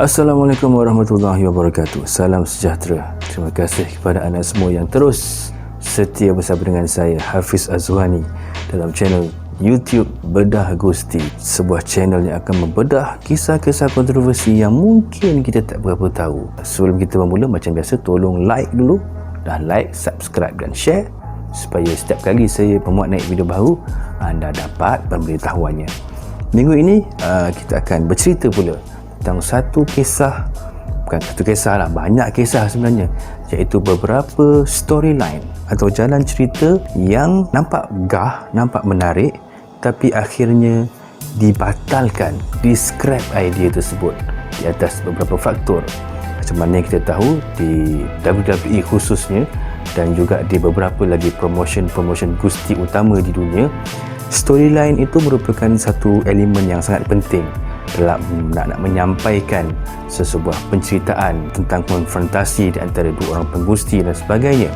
Assalamualaikum warahmatullahi wabarakatuh. Salam sejahtera. Terima kasih kepada anda semua yang terus setia bersama dengan saya, Hafiz Azwani, dalam channel YouTube Bedah Gusti, sebuah channel yang akan membedah kisah-kisah kontroversi yang mungkin kita tak berapa tahu. Sebelum kita bermula, macam biasa, tolong like dulu. Dah like, subscribe dan share supaya setiap kali saya memuat naik video baru, anda dapat pemberitahuannya. Minggu ini kita akan bercerita pula tentang satu kisah, bukan satu kisah lah, banyak kisah sebenarnya, iaitu beberapa storyline atau jalan cerita yang nampak gah, nampak menarik, tapi akhirnya dibatalkan, di-scrap idea tersebut di atas beberapa faktor. Macam mana yang kita tahu di WWE khususnya, dan juga di beberapa lagi promotion Gusti utama di dunia, storyline itu merupakan satu elemen yang sangat penting dalam nak menyampaikan sesebuah penceritaan tentang konfrontasi di antara dua orang penggusti dan sebagainya.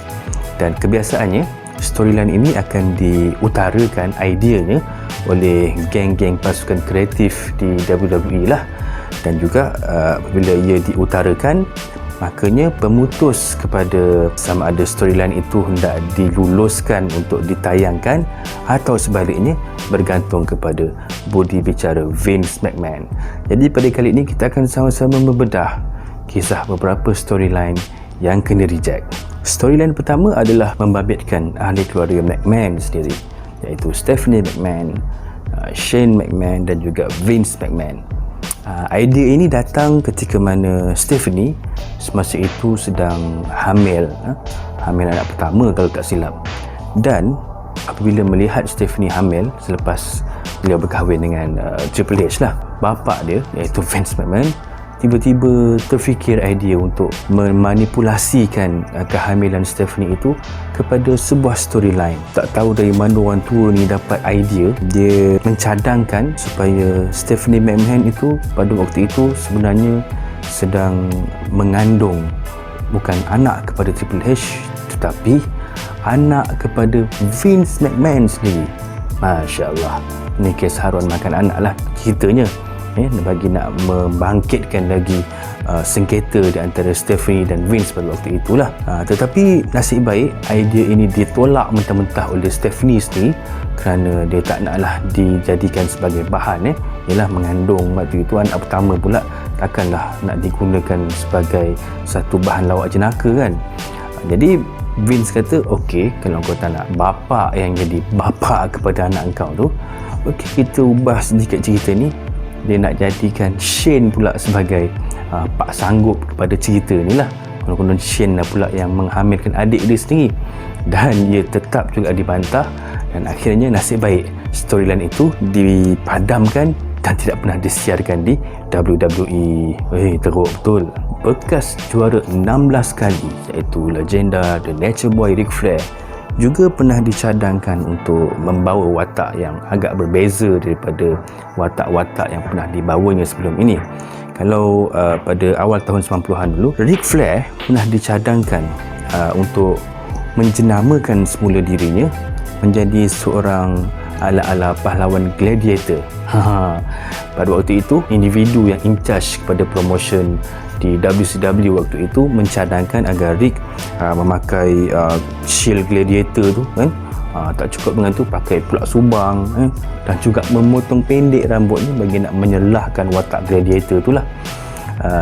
Dan kebiasaannya storyline ini akan diutarakan ideanya oleh geng-geng pasukan kreatif di WWE lah. Dan juga apabila ia diutarakan, makanya pemutus kepada sama ada storyline itu hendak diluluskan untuk ditayangkan atau sebaliknya bergantung kepada budi bicara Vince McMahon. Jadi pada kali ini kita akan sama-sama membedah kisah beberapa storyline yang kena reject. Storyline pertama adalah membabitkan ahli keluarga McMahon sendiri, iaitu Stephanie McMahon, Shane McMahon dan juga Vince McMahon. Idea ini datang ketika mana Stephanie semasa itu sedang hamil anak pertama kalau tak silap. Dan apabila melihat Stephanie hamil selepas beliau berkahwin dengan Triple H lah, bapa dia iaitu Vince McMahon tiba-tiba terfikir idea untuk memanipulasikan kehamilan Stephanie itu kepada sebuah storyline. Tak tahu dari mana orang tua ni dapat idea, dia mencadangkan supaya Stephanie McMahon itu pada waktu itu sebenarnya sedang mengandung bukan anak kepada Triple H, tetapi anak kepada Vince McMahon sendiri. Masya Allah, ni kes haruan makan anak lah ceritanya, bagi nak membangkitkan lagi sengketa di antara Stephanie dan Vince pada waktu itulah. Tetapi nasib baik idea ini ditolak mentah-mentah oleh Stephanie sendiri, kerana dia tak naklah dijadikan sebagai bahan. Ialah mengandung waktu itu anak pertama pula, takkanlah nak digunakan sebagai satu bahan lawak jenaka kan. Jadi Vince kata, okey, kalau kau tak nak bapa yang jadi bapa kepada anak kau tu, okey, kita ubah sedikit cerita ni. Dia nak jadikan Shane pula sebagai pak sanggup kepada cerita ni lah. Kalau Shane lah pula yang menghamilkan adik dia sendiri, dan ia tetap juga dibantah. Dan akhirnya nasib baik storyline itu dipadamkan dan tidak pernah disiarkan di WWE. Teruk betul. Bekas juara 16 kali, iaitu legenda The Nature Boy Ric Flair, juga pernah dicadangkan untuk membawa watak yang agak berbeza daripada watak-watak yang pernah dibawanya sebelum ini. Kalau pada awal tahun 90-an dulu, Ric Flair pernah dicadangkan untuk menjenamakan semula dirinya menjadi seorang ala-ala pahlawan gladiator. Pada waktu itu, individu yang in charge kepada promotion di WCW waktu itu mencadangkan agar Rick memakai shield gladiator tu kan. Tak cukup dengan tu, pakai pula subang dan juga memotong pendek rambutnya bagi nak menyelahkan watak gladiator tu lah.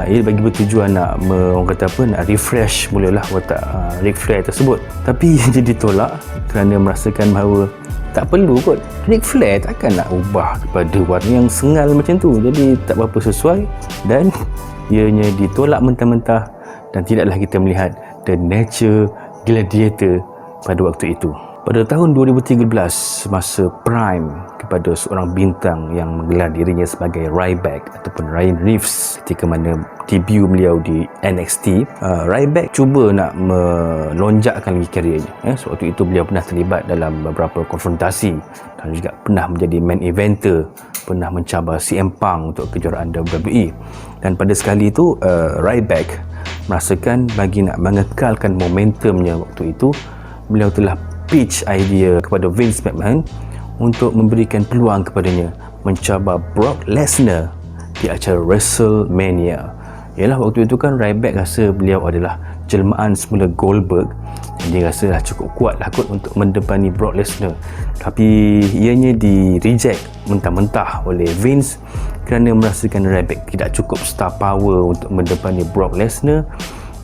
Ia bagi bertujuan nak orang kata apa, nak refresh mulalah watak Ric Flair tersebut. Tapi dia ditolak kerana merasakan bahawa tak perlu kot, Ric Flair takkan nak ubah kepada warna yang sengal macam tu, jadi tak berapa sesuai. Dan ianya ditolak mentah-mentah, dan tidaklah kita melihat The Nature Gladiator pada waktu itu. Pada tahun 2013, semasa prime kepada seorang bintang yang menggelar dirinya sebagai Ryback ataupun Ryan Reeves, ketika mana debut beliau di NXT, Ryback cuba nak melonjakkan lagi karirnya. Sewaktu itu beliau pernah terlibat dalam beberapa konfrontasi dan juga pernah menjadi main eventer, pernah mencabar CM Punk untuk kejuaraan WWE. Dan pada sekali itu Ryback merasakan bagi nak mengekalkan momentumnya waktu itu, beliau telah pitch idea kepada Vince McMahon untuk memberikan peluang kepadanya mencabar Brock Lesnar di acara WrestleMania. Ialah waktu itu kan Ryback rasa beliau adalah jelmaan semula Goldberg, dan dia rasa dah cukup kuat lah kot untuk mendepani Brock Lesnar. Tapi ianya di reject mentah-mentah oleh Vince kerana merasakan Ryback tidak cukup star power untuk mendepani Brock Lesnar,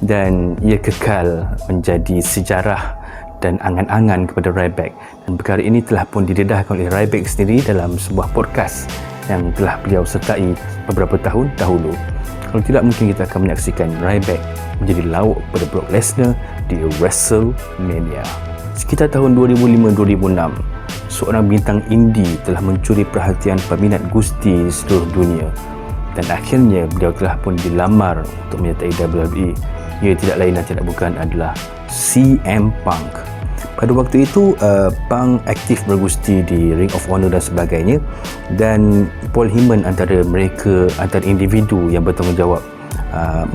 dan ia kekal menjadi sejarah dan angan-angan kepada Ryback. Dan perkara ini telah pun didedahkan oleh Ryback sendiri dalam sebuah podcast yang telah beliau sertai beberapa tahun dahulu. Kalau tidak, mungkin kita akan menyaksikan Ryback menjadi lauk kepada Brock Lesnar di WrestleMania. Sekitar tahun 2005-2006, seorang bintang indie telah mencuri perhatian peminat gusti di seluruh dunia, dan akhirnya beliau telah pun dilamar untuk menyertai WWE. Ia tidak lain dan tidak bukan adalah CM Punk. Pada waktu itu, Punk aktif bergusti di Ring of Honor dan sebagainya, dan Paul Heyman antara individu yang bertanggungjawab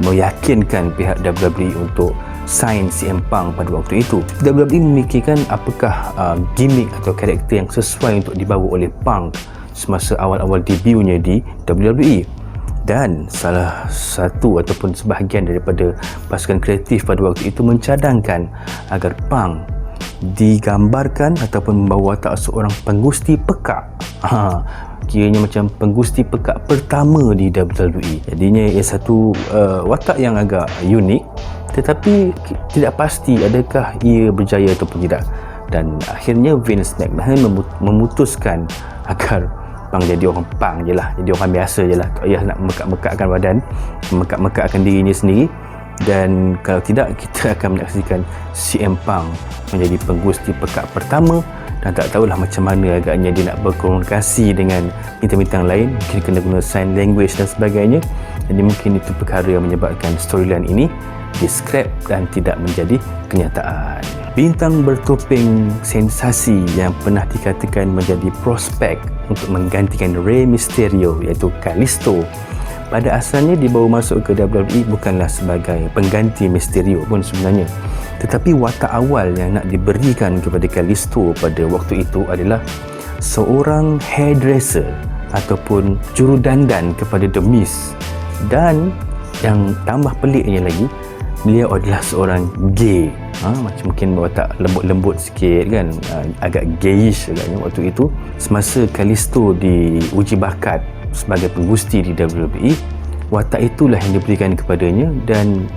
meyakinkan pihak WWE untuk sign CM Punk pada waktu itu. WWE memikirkan apakah gimmick atau karakter yang sesuai untuk dibawa oleh Punk semasa awal-awal debutnya di WWE. Dan salah satu ataupun sebahagian daripada pasukan kreatif pada waktu itu mencadangkan agar Punk digambarkan ataupun membawa watak seorang penggusti pekak. Kiranya macam penggusti pekak pertama di WWE. Jadinya ia satu watak yang agak unik, tetapi tidak pasti adakah ia berjaya ataupun tidak. Dan akhirnya Vince McMahon memutuskan agar Punk jadi orang Punk je lah, jadi orang biasa je lah, tak payah nak mekak-mekakkan badan, mekak-mekakkan dirinya sendiri. Dan kalau tidak, kita akan menyaksikan CM Punk menjadi penggusti pekak pertama, dan tak tahulah macam mana agaknya dia nak berkomunikasi dengan bintang-bintang lain, mungkin kena guna sign language dan sebagainya. Jadi mungkin itu perkara yang menyebabkan storyline ini di-scrap dan tidak menjadi kenyataan. Bintang bertopeng sensasi yang pernah dikatakan menjadi prospek untuk menggantikan Rey Mysterio, iaitu Kalisto, pada asalnya dibawa masuk ke WWE bukanlah sebagai pengganti Mysterio pun sebenarnya, tetapi watak awal yang nak diberikan kepada Kalisto pada waktu itu adalah seorang hairdresser ataupun juru dandan kepada The Miz. Dan yang tambah peliknya lagi, beliau adalah seorang gay. Macam mungkin watak lembut-lembut sikit kan, agak gayish agaknya waktu itu. Semasa Kalisto diuji bakat sebagai penggusti di WWE, watak itulah yang diberikan kepadanya, dan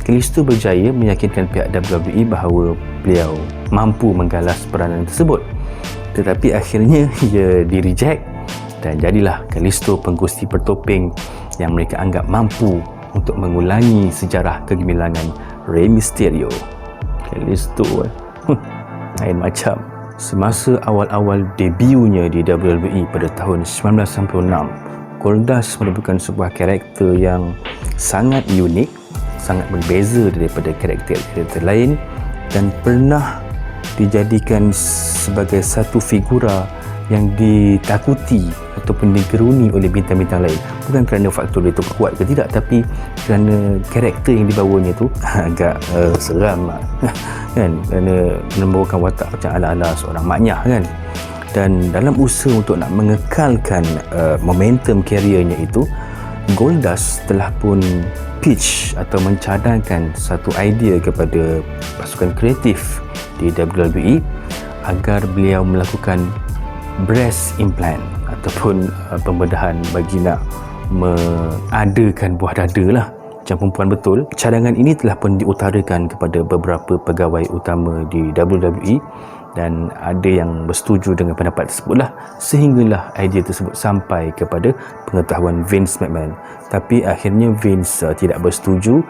Kalisto berjaya meyakinkan pihak WWE bahawa beliau mampu menggalas peranan tersebut. Tetapi akhirnya ia di-reject, dan jadilah Kalisto penggusti bertopeng yang mereka anggap mampu untuk mengulangi sejarah kegemilangan Rey Mysterio. Kalisto lain macam. Semasa awal-awal debutnya di WWE pada tahun 1996, Goldust merupakan sebuah karakter yang sangat unik, sangat berbeza daripada karakter-karakter lain, dan pernah dijadikan sebagai satu figura yang ditakuti ataupun digeruni oleh bintang-bintang lain. Bukan kerana faktor dia tu kuat ke tidak, tapi kerana karakter yang dibawanya tu agak seram lah. Kan, kerana membawakan watak macam ala-ala seorang maknyah kan. Dan dalam usaha untuk nak mengekalkan momentum kariernya itu, Goldust telah pun pitch atau mencadangkan satu idea kepada pasukan kreatif di WWE agar beliau melakukan breast implant ataupun pembedahan bagi nak mengadakan buah dada lah, macam perempuan betul. Cadangan ini telah pun diutarakan kepada beberapa pegawai utama di WWE, dan ada yang bersetuju dengan pendapat tersebutlah, sehinggalah idea tersebut sampai kepada pengetahuan Vince McMahon. Tapi akhirnya Vince tidak bersetuju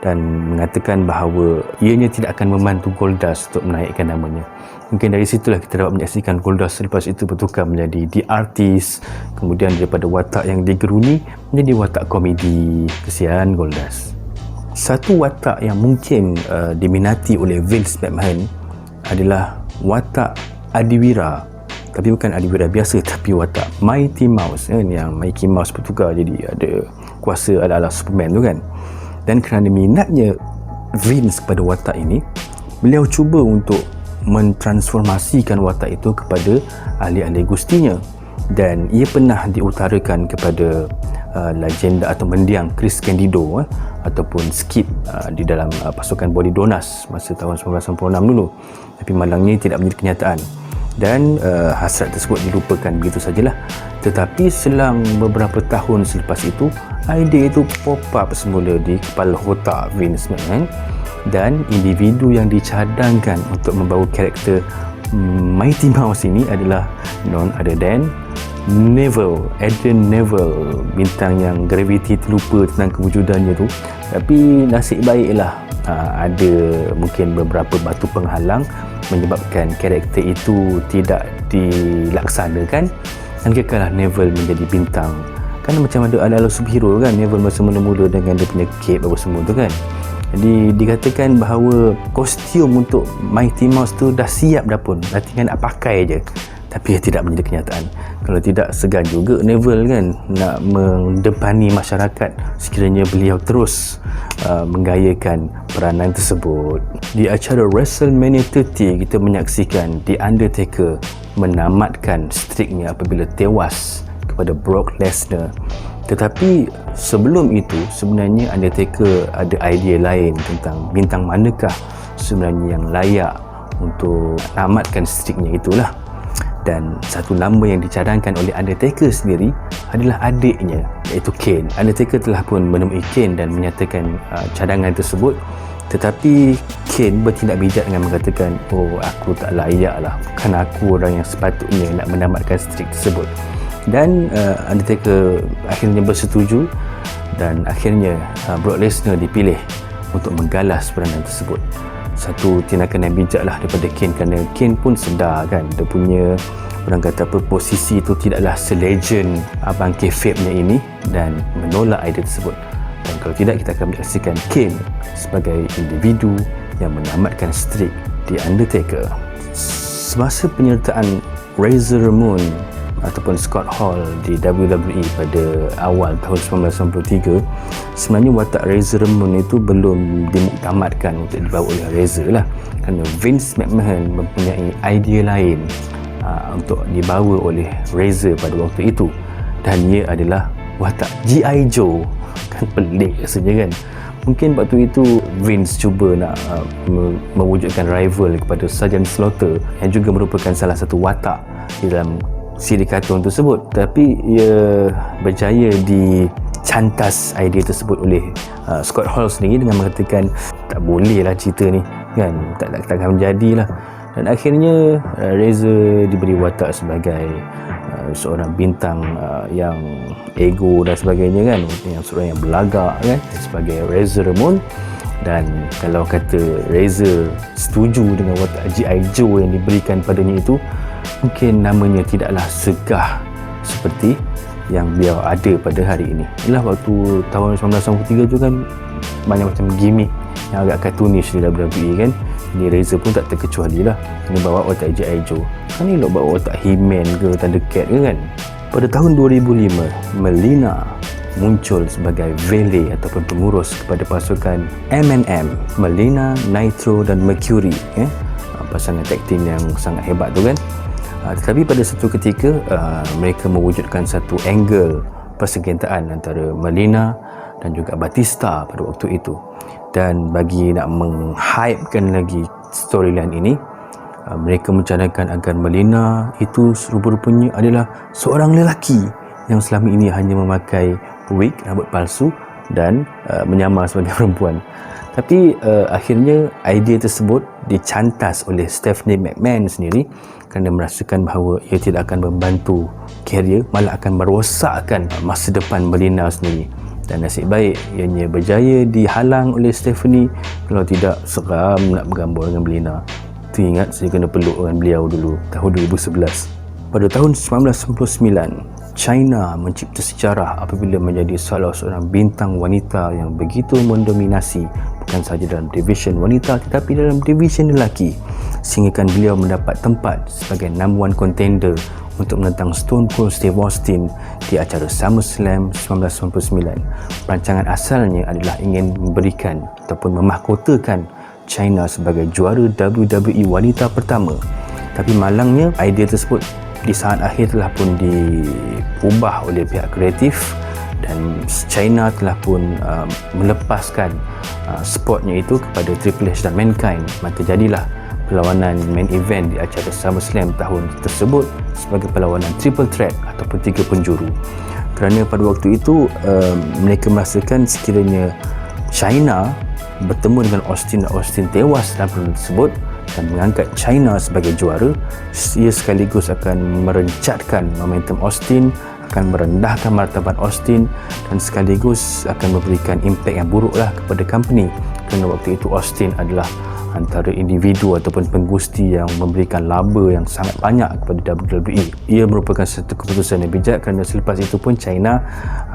dan mengatakan bahawa ianya tidak akan membantu Goldust untuk menaikkan namanya. Mungkin dari situlah kita dapat menyaksikan Goldust selepas itu bertukar menjadi The Artist, kemudian daripada watak yang digeruni menjadi watak komedi. Kesian Goldust. Satu watak yang mungkin diminati oleh Vince McMahon adalah watak Adiwira, tapi bukan Adiwira biasa, tapi watak Mighty Mouse kan, yang Mickey Mouse bertukar jadi ada kuasa ala-ala Superman tu kan. Dan kerana minatnya Vince kepada watak ini, beliau cuba untuk mentransformasikan watak itu kepada ahli-ahli gustinya, dan ia pernah diutarakan kepada legenda atau mendiang Chris Candido ataupun Skip di dalam pasukan Body Donors masa tahun 1996 dulu, tapi malangnya tidak menjadi kenyataan dan hasrat tersebut dilupakan begitu sajalah. Tetapi selang beberapa tahun selepas itu, idea itu pop up semula di kepala otak Vince McMahon, dan individu yang dicadangkan untuk membawa karakter Mighty Mouse ini adalah none other than Neville, Adrian Neville, bintang yang Gravity terlupa tentang kewujudannya tu. Tapi nasib baiklah ada mungkin beberapa batu penghalang menyebabkan karakter itu tidak dilaksanakan, dan kekallah Neville menjadi bintang. Kan macam ada ala-ala superhero kan, Neville masa mula-mula dengan dia punya cape apa semua tu kan. Jadi dikatakan bahawa kostum untuk Mighty Mouse tu dah siap dah pun, dah tinggal nak pakai je. Tapi tidak menjadi kenyataan. Kalau tidak, segan juga Neville kan nak mendepani masyarakat sekiranya beliau terus menggayakan peranan tersebut. Di acara WrestleMania 30, kita menyaksikan The Undertaker menamatkan streaknya apabila tewas kepada Brock Lesnar. Tetapi sebelum itu, sebenarnya Undertaker ada idea lain tentang bintang manakah sebenarnya yang layak untuk tamatkan streaknya itulah. Dan satu nama yang dicadangkan oleh Undertaker sendiri adalah adiknya, iaitu Kane. Undertaker telah pun menemui Kane dan menyatakan cadangan tersebut, tetapi Kane bertindak bijak dengan mengatakan, oh, aku tak layak lah, bukan aku orang yang sepatutnya nak menamatkan streak tersebut. Dan Undertaker akhirnya bersetuju, dan akhirnya Brock Lesnar dipilih untuk menggalas peranan tersebut. Satu tindakan yang bijak lah daripada Kane, kerana Kane pun sedar kan dia punya, orang kata apa, posisi itu tidaklah selegend abang kayfabe-nya ini, dan menolak idea tersebut. Dan kalau tidak, kita akan menyaksikan Kane sebagai individu yang menamatkan streak The Undertaker. Semasa penyertaan Razor Ramon ataupun Scott Hall di WWE pada awal tahun 1993, sebenarnya watak Razor Ramon itu belum dimuktamadkan untuk dibawa oleh Razor lah, kerana Vince McMahon mempunyai idea lain untuk dibawa oleh Razor pada waktu itu, dan ia adalah watak G.I. Joe. Kan pelik rasanya kan. Mungkin waktu itu Vince cuba nak mewujudkan rival kepada Sergeant Slaughter yang juga merupakan salah satu watak di dalam siri kartun tersebut, tapi ia berjaya dicantas idea tersebut oleh Scott Hall sendiri dengan mengatakan tak boleh lah cerita ni kan, takkan menjadi lah. Dan akhirnya Razor diberi watak sebagai seorang bintang yang ego dan sebagainya kan, yang seorang yang belagak kan, sebagai Razor Ramon. Dan kalau kata Razor setuju dengan watak G.I. Joe yang diberikan padanya itu, mungkin namanya tidaklah segah seperti yang beliau ada pada hari ini. Inilah waktu tahun 1993 tu kan, banyak macam gimmick yang agak cartoonish di WWE kan. Ini Razor pun tak terkecuali lah, ini bawa watak G.I. Joe. Kan ni nak bawa watak He-Man ke Thundercat ke kan. Pada tahun 2005, Melina muncul sebagai valet ataupun pengurus kepada pasukan M&M, Melina, Nitro dan Mercury, pasangan tag team yang sangat hebat tu kan. Tetapi pada satu ketika mereka mewujudkan satu angle persengketaan antara Melina dan juga Batista pada waktu itu. Dan bagi nak menghypekan lagi storyline ini, mereka mencadangkan agar Melina itu rupa-rupanya adalah seorang lelaki yang selama ini hanya memakai wig, rambut palsu dan menyamar sebagai perempuan. Tapi akhirnya idea tersebut dicantas oleh Stephanie McMahon sendiri, kerana merasakan bahawa ia tidak akan membantu karier, malah akan merosakkan masa depan Melina sendiri. Dan nasib baik ianya berjaya dihalang oleh Stephanie. Kalau tidak, seram nak bergambar dengan Melina. Tu ingat saya kena peluk dengan beliau dulu tahun 2011. Pada tahun 1999, China mencipta sejarah apabila menjadi salah seorang bintang wanita yang begitu mendominasi, bukan sahaja dalam division wanita tetapi dalam division lelaki, sehinggakan beliau mendapat tempat sebagai number one contender untuk menentang Stone Cold Steve Austin di acara SummerSlam 1999. Perancangan asalnya adalah ingin memberikan ataupun memahkotakan China sebagai juara WWE wanita pertama. Tapi malangnya idea tersebut di saat akhir telah pun diubah oleh pihak kreatif, dan China telah pun melepaskan spotnya itu kepada Triple H dan Mankind. Maka jadilah perlawanan main event di acara SummerSlam tahun tersebut sebagai perlawanan triple threat ataupun 3 penjuru. Kerana pada waktu itu mereka merasakan sekiranya China bertemu dengan Austin dan Austin tewas dalam perlawanan tersebut dan mengangkat China sebagai juara, ia sekaligus akan merencatkan momentum Austin, akan merendahkan martabat Austin dan sekaligus akan memberikan impak yang buruklah kepada company, kerana waktu itu Austin adalah antara individu ataupun penggusti yang memberikan laba yang sangat banyak kepada WWE. Ia merupakan satu keputusan yang bijak kerana selepas itu pun China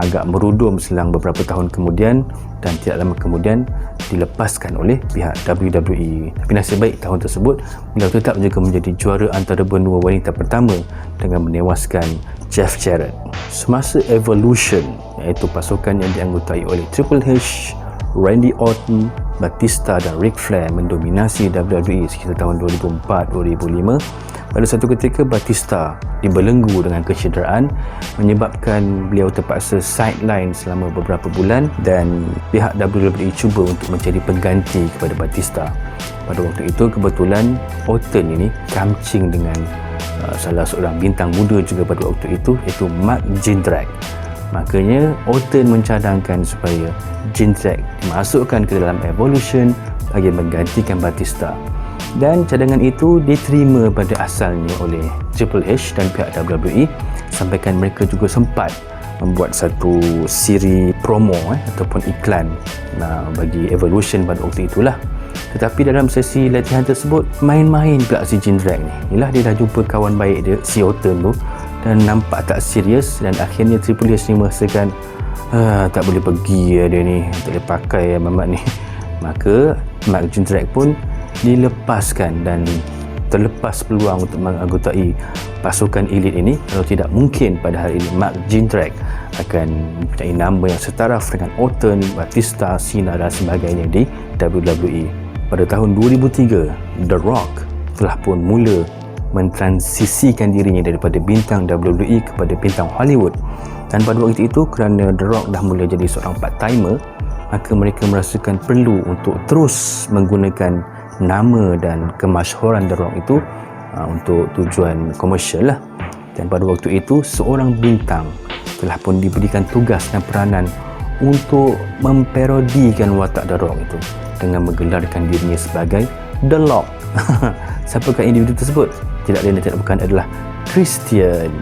agak merudum selang beberapa tahun kemudian dan tidak lama kemudian dilepaskan oleh pihak WWE. Tapi nasib baik tahun tersebut beliau tetap juga menjadi juara antara benua wanita pertama dengan menewaskan Jeff Jarrett. Semasa Evolution, iaitu pasukan yang dianggotai oleh Triple H, Randy Orton, Batista dan Ric Flair mendominasi WWE sekitar tahun 2004-2005. Pada satu ketika Batista dibelenggu dengan kecederaan menyebabkan beliau terpaksa sideline selama beberapa bulan dan pihak WWE cuba untuk mencari pengganti kepada Batista. Pada waktu itu kebetulan Orton ini kamcing dengan salah seorang bintang muda juga pada waktu itu, iaitu Mark Jindrak. Makanya Orton mencadangkan supaya Jindrak dimasukkan ke dalam Evolution bagi menggantikan Batista, dan cadangan itu diterima pada asalnya oleh Triple H dan pihak WWE, sampaikan mereka juga sempat membuat satu siri promo ataupun iklan bagi Evolution pada waktu itulah. Tetapi dalam sesi latihan tersebut main-main pula si Jindrak ni. Inilah dia dah jumpa kawan baik dia, si Orton tu, dan nampak tak serius, dan akhirnya Triple H ni merasakan tak boleh pergi dia ni, tak boleh pakai mamat ni. Maka Mark Jindrak pun dilepaskan dan terlepas peluang untuk menganggotai pasukan elit ini. Kalau tidak, mungkin pada hari ini Mark Jindrak akan mempunyai nama yang setaraf dengan Orton, Batista, Cena dan sebagainya di WWE. Pada tahun 2003, The Rock telah pun mula mentransisikan dirinya daripada bintang WWE kepada bintang Hollywood. Dan pada waktu itu, kerana The Rock dah mula jadi seorang part-timer, maka mereka merasakan perlu untuk terus menggunakan nama dan kemasyhuran The Rock itu untuk tujuan komersial lah. Dan pada waktu itu, seorang bintang telah pun diberikan tugas dan peranan untuk memparodikan watak The Rock itu dengan menggelarkan dirinya sebagai The Lock. Siapakah individu tersebut? Tidak lain dan tidak bukan adalah Christian.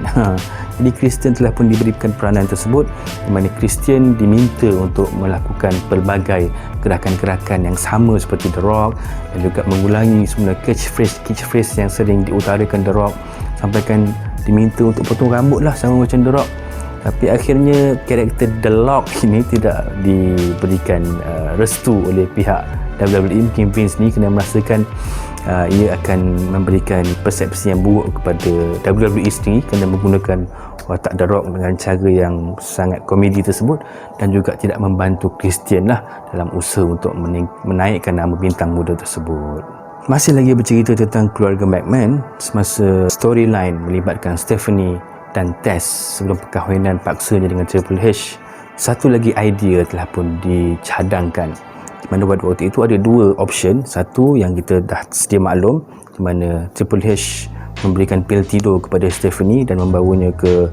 Jadi Christian telah pun diberikan peranan tersebut, di mana Christian diminta untuk melakukan pelbagai gerakan-gerakan yang sama seperti The Rock dan juga mengulangi semua catchphrase yang sering diutarakan The Rock, sampaikan diminta untuk potong rambut lah sama macam The Rock. Tapi akhirnya karakter The Lock ini tidak diberikan restu oleh pihak WWE. Mungkin Vince ni kena merasakan ia akan memberikan persepsi yang buruk kepada WWE sendiri kerana menggunakan watak The Rock dengan cara yang sangat komedi tersebut, dan juga tidak membantu Christian lah dalam usaha untuk menaikkan nama bintang muda tersebut. Masih lagi bercerita tentang keluarga McMahon, semasa storyline melibatkan Stephanie dan Tess sebelum perkahwinan paksanya dengan Triple H, satu lagi idea telah pun dicadangkan, di mana pada waktu itu ada dua option. Satu yang kita dah sedia maklum, di mana Triple H memberikan pil tidur kepada Stephanie dan membawanya ke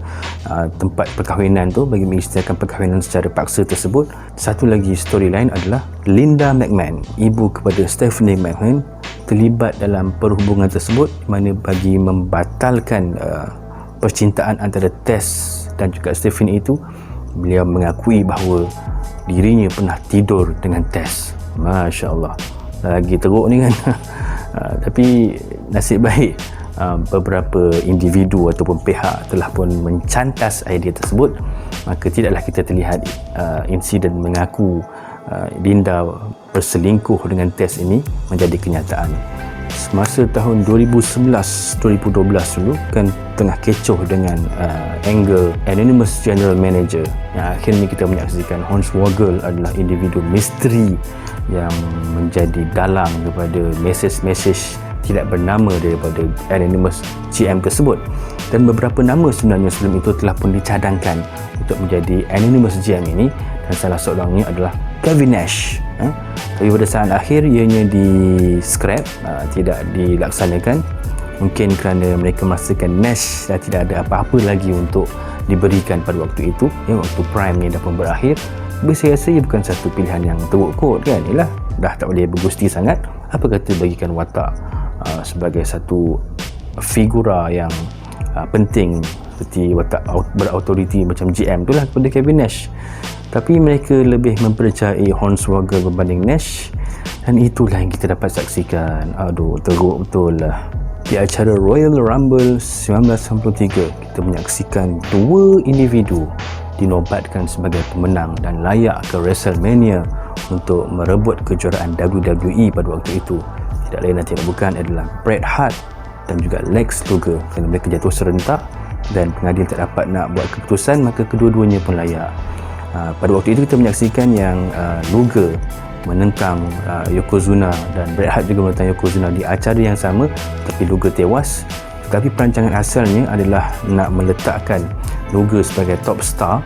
tempat perkahwinan tu bagi mengisytiharkan perkahwinan secara paksa tersebut. Satu lagi storyline adalah Linda McMahon, ibu kepada Stephanie McMahon, terlibat dalam perhubungan tersebut, di mana bagi membatalkan percintaan antara Tess dan juga Stephanie itu, beliau mengakui bahawa dirinya pernah tidur dengan Tess. Masya Allah, lagi teruk ni kan. Tapi nasib baik beberapa individu ataupun pihak telah pun mencantas idea tersebut, maka tidaklah kita terlihat insiden mengaku Linda berselingkuh dengan Tess ini menjadi kenyataan. Semasa tahun 2011-2012 dulu kan tengah kecoh dengan Angle Anonymous General Manager, yang akhirnya kita menyaksikan Hornswoggle adalah individu misteri yang menjadi dalang kepada mesej-mesej tidak bernama daripada Anonymous GM tersebut. Dan beberapa nama sebenarnya sebelum itu telah pun dicadangkan untuk menjadi Anonymous GM ini, dan salah seorangnya adalah Kevin Nash. Tapi pada saat akhir ianya di scrap, tidak dilaksanakan, mungkin kerana mereka merasakan Nash dah tidak ada apa-apa lagi untuk diberikan pada waktu itu, waktu Prime ni dah pun berakhir. Tapi saya rasa ia bukan satu pilihan yang teruk kot kan. Yalah, dah tak boleh bergusti sangat, apa kata bagikan watak sebagai satu figura yang penting seperti watak berautoriti macam GM tu lah kepada Kevin Nash. Tapi mereka lebih mempercayai Hornswoggle berbanding Nash, dan itulah yang kita dapat saksikan. Aduh, teruk betul lah. Di acara Royal Rumble 1993, kita menyaksikan dua individu dinobatkan sebagai pemenang dan layak ke WrestleMania untuk merebut kejuaraan WWE pada waktu itu. Tidak lain dan tidak bukan adalah Bret Hart dan juga Lex Luger, kerana mereka jatuh serentak dan pengadilan tak dapat nak buat keputusan, maka kedua-duanya pun layak. Pada waktu itu kita menyaksikan yang Luger menentang Yokozuna dan Bret Hart juga menentang Yokozuna di acara yang sama, tapi Luger tewas. Tetapi perancangan asalnya adalah nak meletakkan Luger sebagai top star,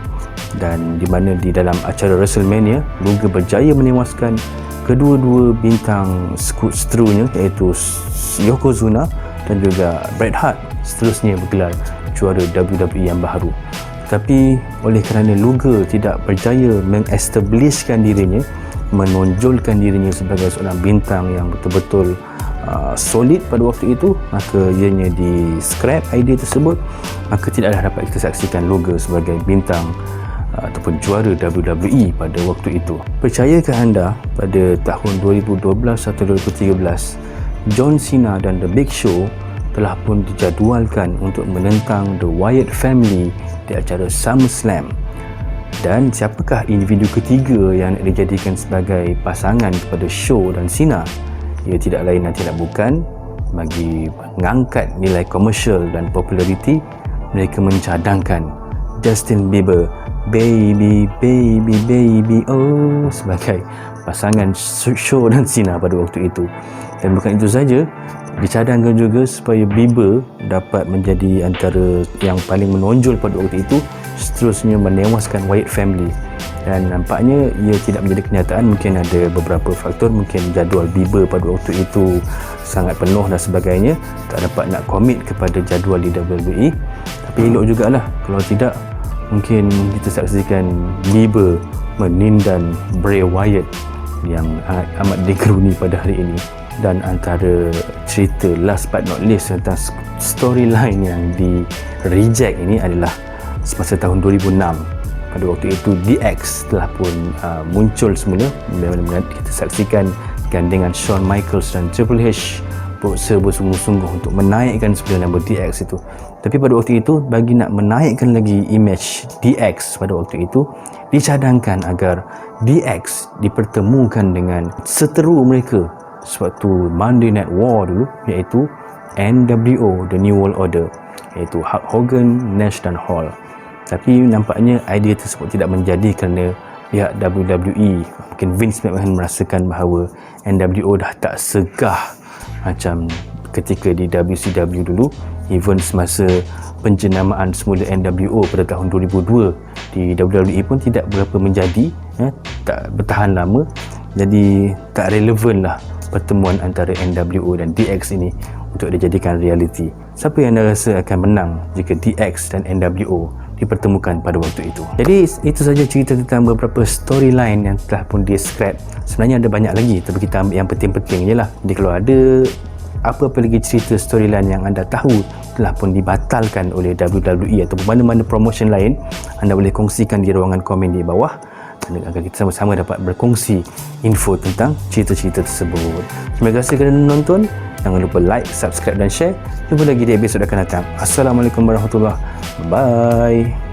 dan di mana di dalam acara WrestleMania Luger berjaya menewaskan kedua-dua bintang seterunya, iaitu Yokozuna dan juga Bret Hart, seterusnya bergelar juara WWE yang baru. Tapi oleh kerana Luger tidak berjaya mengestablishkan dirinya, menonjolkan dirinya sebagai seorang bintang yang betul-betul solid pada waktu itu, maka ianya di scrap idea tersebut. Maka tidaklah dapat kita saksikan Luger sebagai bintang ataupun juara WWE pada waktu itu. Percayakah anda pada tahun 2012 atau 2013 John Cena dan The Big Show telah pun dijadualkan untuk menentang The Wyatt Family di acara SummerSlam? Dan siapakah individu ketiga yang nak dijadikan sebagai pasangan kepada Show dan Cena? Ia tidak lain dan tidak bukan, bagi mengangkat nilai komersial dan populariti, mereka mencadangkan Justin Bieber, baby baby baby oh, sebagai pasangan Show dan Cena pada waktu itu. Dan bukan itu saja, dicadangkan juga supaya Bieber dapat menjadi antara yang paling menonjol pada waktu itu, seterusnya menewaskan Wyatt Family. Dan nampaknya ia tidak menjadi kenyataan. Mungkin ada beberapa faktor, mungkin jadual Bieber pada waktu itu sangat penuh dan sebagainya, tak dapat nak komit kepada jadual di WWE. Tapi elok jugalah kalau tidak, mungkin kita saksikan Bieber menindan Bray Wyatt yang amat digeruni pada hari ini. Dan antara cerita last but not least tentang storyline yang di reject ini adalah semasa tahun 2006. Pada waktu itu DX telah pun muncul semula. Benar-benar kita saksikan gandengan Shawn Michaels dan Triple H berusaha bersungguh-sungguh untuk menaikkan sebenarnya nama DX itu. Tapi pada waktu itu, bagi nak menaikkan lagi image DX pada waktu itu, dicadangkan agar DX dipertemukan dengan seteru mereka sewaktu Monday Night War dulu, iaitu NWO, The New World Order, iaitu Hulk Hogan, Nash dan Hall. Tapi nampaknya idea tersebut tidak menjadi kerana pihak WWE, mungkin Vince McMahon merasakan bahawa NWO dah tak segah macam ketika di WCW dulu. Even semasa penjenamaan semula NWO pada tahun 2002 di WWE pun tidak berapa menjadi, tak bertahan lama. Jadi tak relevan lah pertemuan antara NWO dan DX ini untuk dijadikan realiti. Siapa yang anda rasa akan menang jika DX dan NWO dipertemukan pada waktu itu? Jadi itu saja cerita tentang beberapa storyline yang telah pun di scrap. Sebenarnya ada banyak lagi, tapi kita ambil yang penting-penting je lah. Jadi kalau ada apa-apa lagi cerita storyline yang anda tahu telah pun dibatalkan oleh WWE atau mana-mana promotion lain, anda boleh kongsikan di ruangan komen di bawah agar kita sama-sama dapat berkongsi info tentang cerita-cerita tersebut. Terima kasih kerana menonton. Jangan lupa like, subscribe dan share. Jumpa lagi di episod akan datang. Assalamualaikum warahmatullahi wabarakatuh. Bye.